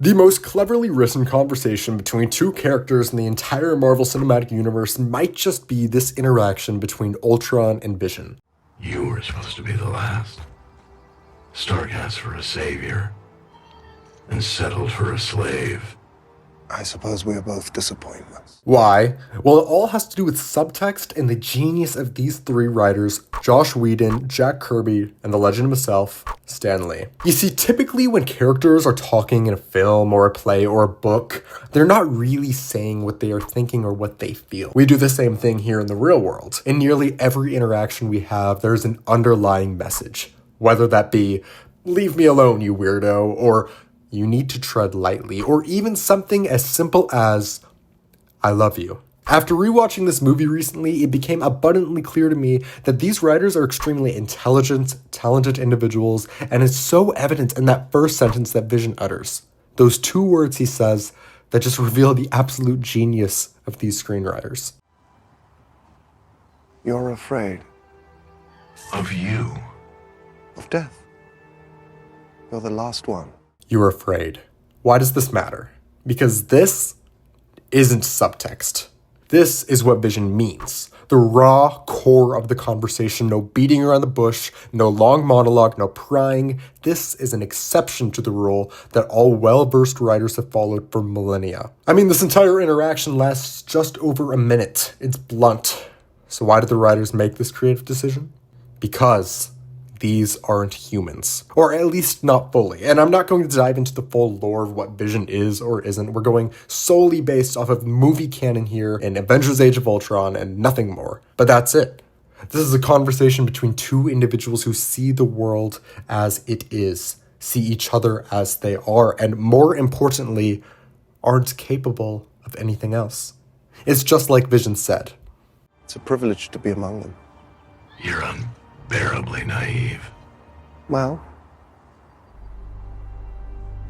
The most cleverly written conversation between two characters in the entire Marvel Cinematic Universe might just be this interaction between Ultron and Vision. You were supposed to be the last. Stark asked for a savior and settled for a slave. I suppose we are both disappointments. Why? Well, it all has to do with subtext and the genius of these three writers, Joss Whedon, Jack Kirby, and the legend himself, Stan Lee. You see, typically when characters are talking in a film or a play or a book, they're not really saying what they are thinking or what they feel. We do the same thing here in the real world. In nearly every interaction we have, there's an underlying message. Whether that be, leave me alone, you weirdo, or you need to tread lightly, or even something as simple as, I love you. After rewatching this movie recently, it became abundantly clear to me that these writers are extremely intelligent, talented individuals, and it's so evident in that first sentence that Vision utters. Those two words he says that just reveal the absolute genius of these screenwriters. You're afraid Of you. of death. You're the last one. You're afraid. Why does this matter? Because this isn't subtext. This is what Vision means. The raw core of the conversation, no beating around the bush, no long monologue, no prying. This is an exception to the rule that all well-versed writers have followed for millennia. I mean, this entire interaction lasts just over a minute. It's blunt. So why did the writers make this creative decision? Because these aren't humans, or at least not fully. And I'm not going to dive into the full lore of what Vision is or isn't. We're going solely based off of movie canon here in Avengers Age of Ultron and nothing more. But that's it. This is a conversation between two individuals who see the world as it is, see each other as they are, and more importantly, aren't capable of anything else. It's just like Vision said. It's a privilege to be among them. You're unbearably naive. Well,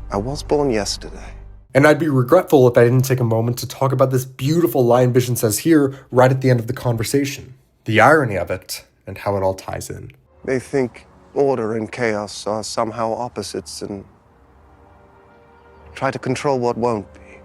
I was born yesterday. And I'd be regretful if I didn't take a moment to talk about this beautiful line Vision says here right at the end of the conversation. The irony of it, and how it all ties in. They think order and chaos are somehow opposites and try to control what won't be.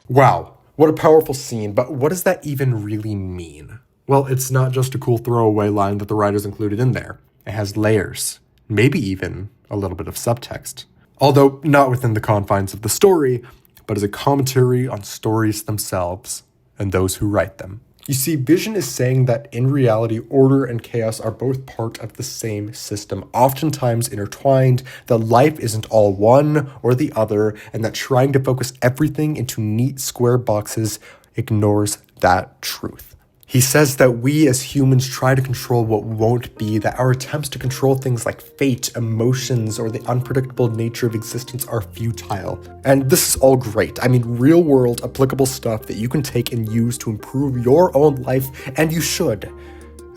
Wow, what a powerful scene, but what does that even really mean? Well, it's not just a cool throwaway line that the writers included in there. It has layers, maybe even a little bit of subtext. Although not within the confines of the story, but as a commentary on stories themselves and those who write them. You see, Vision is saying that in reality, order and chaos are both part of the same system, oftentimes intertwined, that life isn't all one or the other, and that trying to focus everything into neat square boxes ignores that truth. He says that we as humans try to control what won't be, that our attempts to control things like fate, emotions, or the unpredictable nature of existence are futile. And this is all great. I mean, real world applicable stuff that you can take and use to improve your own life, and you should.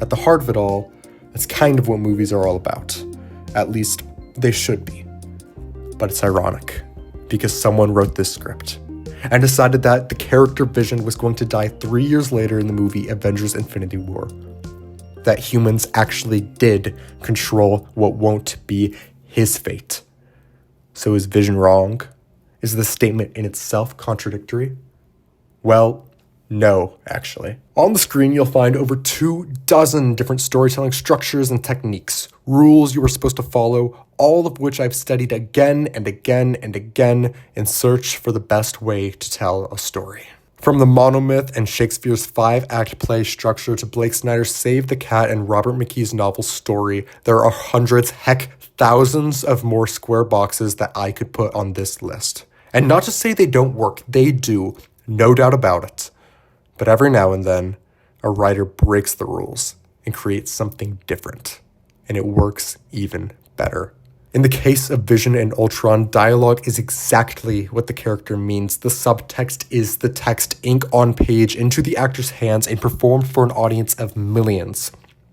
At the heart of it all, that's kind of what movies are all about. At least, they should be. But it's ironic, because someone wrote this script and decided that the character Vision was going to die 3 years later in the movie Avengers Infinity War. That humans actually did control what won't be his fate. So is Vision wrong? Is the statement in itself contradictory? Well, no, actually. On the screen, you'll find over 24 different storytelling structures and techniques, rules you were supposed to follow, all of which I've studied again and again and again in search for the best way to tell a story. From the monomyth and Shakespeare's 5-act play structure to Blake Snyder's Save the Cat and Robert McKee's novel Story, there are hundreds, heck, thousands of more square boxes that I could put on this list. And not to say they don't work, they do, no doubt about it. But every now and then, a writer breaks the rules and creates something different, and it works even better. In the case of Vision and Ultron, dialogue is exactly what the character means. The subtext is the text, ink on page, into the actor's hands, and performed for an audience of millions.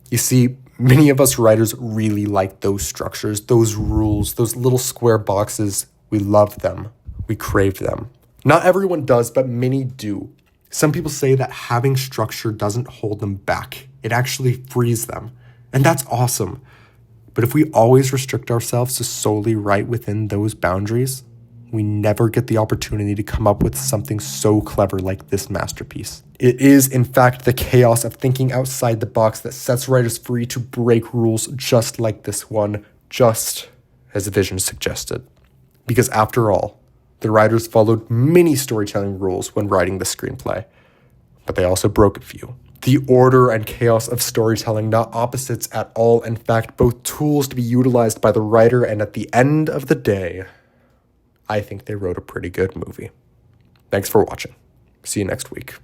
You see, many of us writers really like those structures, those rules, those little square boxes. We love them. We crave them. Not everyone does, but many do. Some people say that having structure doesn't hold them back. It actually frees them. And that's awesome. But if we always restrict ourselves to solely write within those boundaries, we never get the opportunity to come up with something so clever like this masterpiece. It is, in fact, the chaos of thinking outside the box that sets writers free to break rules just like this one, just as Vision suggested. Because after all, the writers followed many storytelling rules when writing the screenplay, but they also broke a few. The order and chaos of storytelling, not opposites at all, in fact, both tools to be utilized by the writer, and at the end of the day, I think they wrote a pretty good movie. Thanks for watching. See you next week.